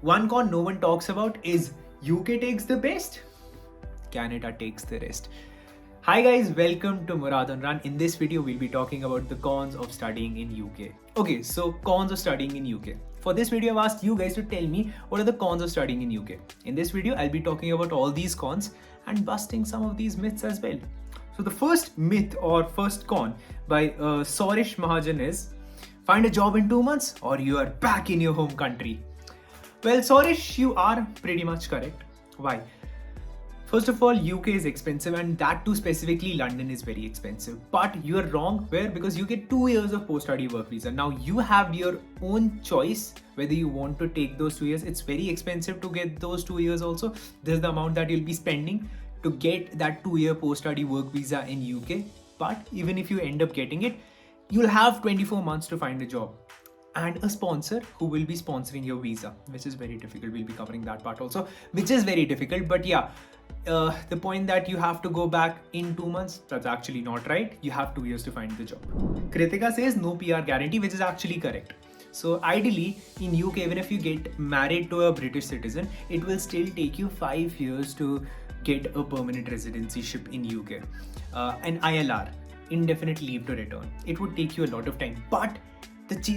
One con no one talks about is UK takes the best, Canada takes the rest. Hi guys, welcome to Murad on Run. In this video, we'll be talking about the cons of studying in UK. Okay, so cons of studying in UK. For this video, I've asked you guys to tell me what are the cons of studying in UK. In this video, I'll be talking about all these cons and busting some of these myths as well. So the first myth or first con by Sorish Mahajan is find a job in 2 months or you are back in your home country. Well, Sorish, you are pretty much correct. Why? First of all, UK is expensive, and that too specifically London is very expensive. But you are wrong. Where? Because you get 2 years of post-study work visa. Now you have your own choice whether you want to take those 2 years. It's very expensive to get those 2 years also. This is the amount that you'll be spending to get that 2-year post-study work visa in UK. But even if you end up getting it, you'll have 24 months to find a job and a sponsor who will be sponsoring your visa, which is very difficult. We'll be covering that part also, which is very difficult. But yeah, the point that you have to go back in 2 months, that's actually not right. You have 2 years to find the job. Kritika says no PR guarantee, which is actually correct. So ideally in UK, even if you get married to a British citizen, it will still take you 5 years to get a permanent residencyship in UK. An ILR, indefinite leave to return. It would take you a lot of time, but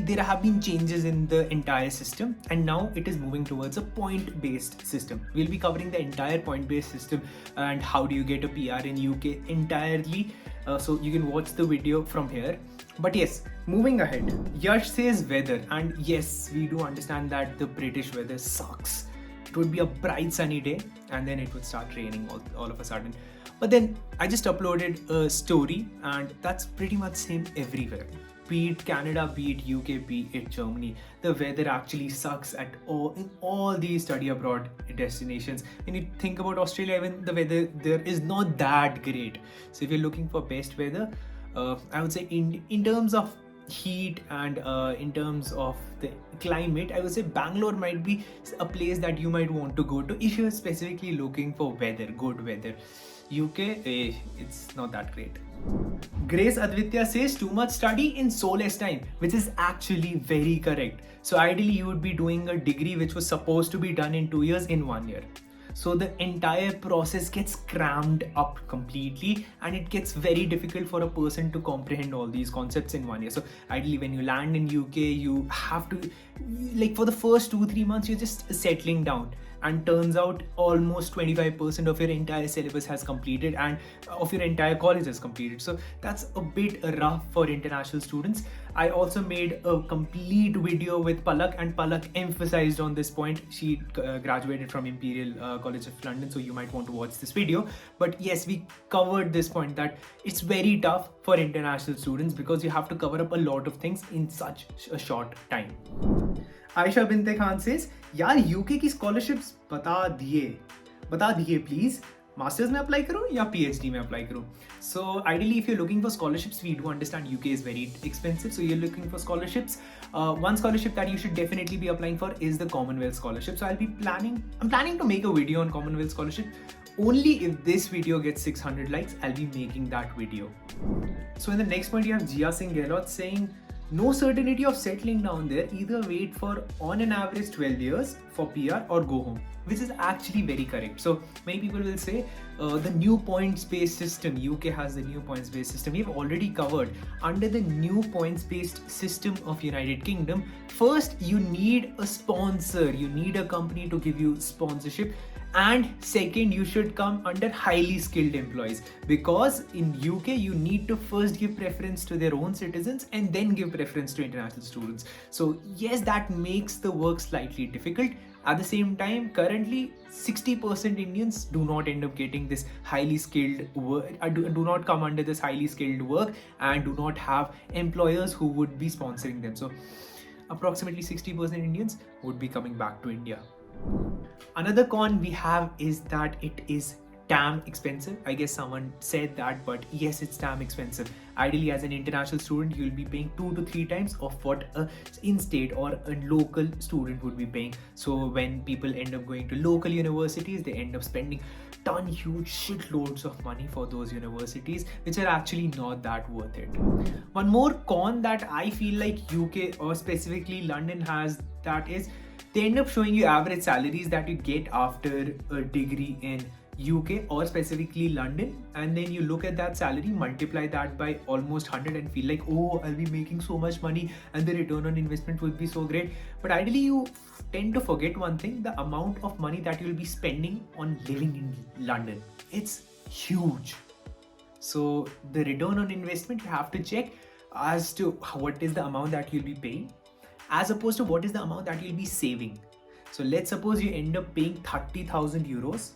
there have been changes in the entire system, and now it is moving towards a point-based system. We'll be covering the entire point-based system and how do you get a PR in UK entirely. So you can watch the video from here. But yes, moving ahead, Yash says weather, and yes, we do understand that the British weather sucks. It would be a bright sunny day and then it would start raining all of a sudden. But then I just uploaded a story and that's pretty much same everywhere. Be it Canada, be it UK, be it Germany, the weather actually sucks in all these study abroad destinations. When you think about Australia, even the weather there is not that great. So if you're looking for best weather, I would say in terms of heat and in terms of the climate, I would say Bangalore might be a place that you might want to go to if you're specifically looking for weather, good weather. UK, it's not that great. Grace Advitya says too much study in so less time, which is actually very correct. So ideally you would be doing a degree which was supposed to be done in 2 years in 1 year. So the entire process gets crammed up completely and it gets very difficult for a person to comprehend all these concepts in 1 year. So ideally when you land in UK, you have to, like for the first 2-3 months, you're just settling down. And turns out almost 25% of your entire syllabus has completed and of your entire college has completed. So that's a bit rough for international students. I also made a complete video with Palak, and Palak emphasized on this point. She graduated from Imperial College of London, so you might want to watch this video. But yes, we covered this point that it's very tough for international students because you have to cover up a lot of things in such a short time. Aisha Binte Khan says, यार UK की scholarships बता दिए please. Masters में apply करूँ या PhD में apply करूँ? So ideally, if you're looking for scholarships, we do understand UK is very expensive. So you're looking for scholarships. One scholarship that you should definitely be applying for is the Commonwealth Scholarship. So I'm planning to make a video on Commonwealth Scholarship. Only if this video gets 600 likes, I'll be making that video. So in the next point, you have Jia Singh Gehlot saying, no certainty of settling down there, either wait for on an average 12 years for PR or go home, which is actually very correct. So many people will say the new points-based system, UK has the new points-based system. We've already covered under the new points-based system of United Kingdom. First, you need a sponsor, you need a company to give you sponsorship. And second, you should come under highly skilled employees, because in UK you need to first give preference to their own citizens and then give preference to international students. So yes, that makes the work slightly difficult. At the same time, currently 60% Indians do not end up getting this highly skilled work, do not come under this highly skilled work and do not have employers who would be sponsoring them. So approximately 60% Indians would be coming back to India. Another con we have is that it is damn expensive. I guess someone said that, but yes, it's damn expensive. Ideally, as an international student, you'll be paying 2 to 3 times of what a in-state or a local student would be paying. So when people end up going to local universities, they end up spending huge shitloads of money for those universities, which are actually not that worth it. One more con that I feel like UK or specifically London has, that is They end up showing you average salaries that you get after a degree in UK or specifically London, and then you look at that salary, multiply that by almost 100 and feel like, oh, I'll be making so much money and the return on investment would be so great. But ideally, you tend to forget one thing: the amount of money that you'll be spending on living in London. It's huge. So the return on investment, you have to check as to what is the amount that you'll be paying as opposed to what is the amount that you'll be saving. So let's suppose you end up paying 30,000 euros,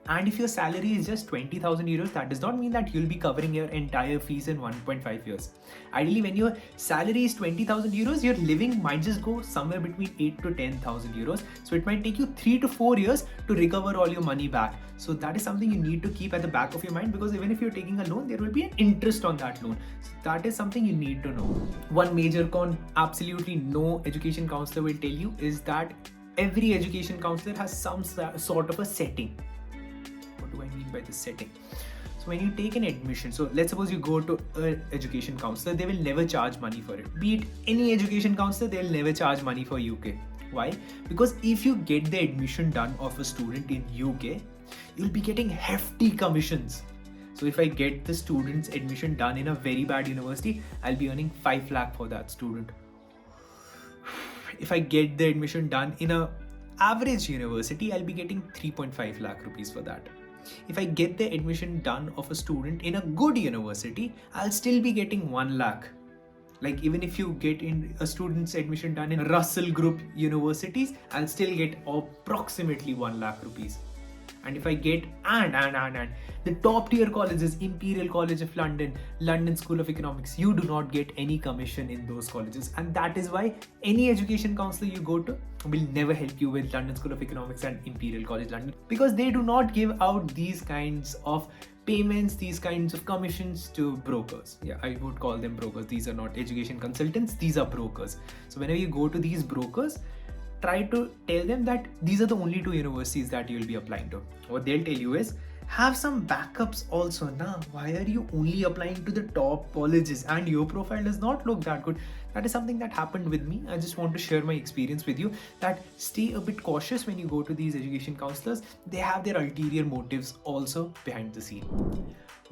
and if your salary is just 20,000 euros, that does not mean that you'll be covering your entire fees in 1.5 years. Ideally, when your salary is 20,000 euros, your living might just go somewhere between 8 to 10,000 euros. So it might take you 3 to 4 years to recover all your money back. So that is something you need to keep at the back of your mind, because even if you're taking a loan, there will be an interest on that loan. So that is something you need to know. One major con absolutely no education counselor will tell you is that every education counselor has some sort of a setting. What do I mean by this setting? So when you take an admission, so let's suppose you go to an education counselor, they will never charge money for it. Be it any education counselor, they'll never charge money for UK. Why? Because if you get the admission done of a student in UK, you'll be getting hefty commissions. So if I get the student's admission done in a very bad university, I'll be earning 5 lakh for that student. If I get the admission done in a average university, I'll be getting 3.5 lakh rupees for that. If I get the admission done of a student in a good university, I'll still be getting 1 lakh. Like even if you get in a student's admission done in Russell Group universities, I'll still get approximately 1 lakh rupees. And if I get and the top tier colleges, Imperial College of London, London School of Economics, you do not get any commission in those colleges. And that is why any education counselor you go to will never help you with London School of Economics and Imperial College London, because they do not give out these kinds of payments, these kinds of commissions to brokers. Yeah, I would call them brokers. These are not education consultants, these are brokers. So whenever you go to these brokers, try to tell them that these are the only 2 universities that you will be applying to. What they'll tell you is, have some backups also. Nah, why are you only applying to the top colleges and your profile does not look that good? That is something that happened with me. I just want to share my experience with you, that stay a bit cautious when you go to these education counselors. They have their ulterior motives also behind the scene.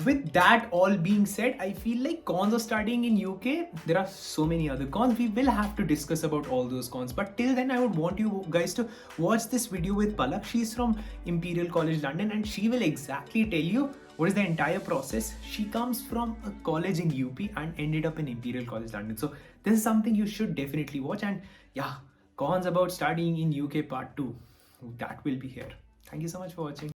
With that all being said, I feel like cons of studying in UK, there are so many other cons. We will have to discuss about all those cons. But till then, I would want you guys to watch this video with Palak. She's from Imperial College London and she will exactly tell you what is the entire process. She comes from a college in UP and ended up in Imperial College London. So this is something you should definitely watch. And yeah, cons about studying in UK part 2, that will be here. Thank you so much for watching.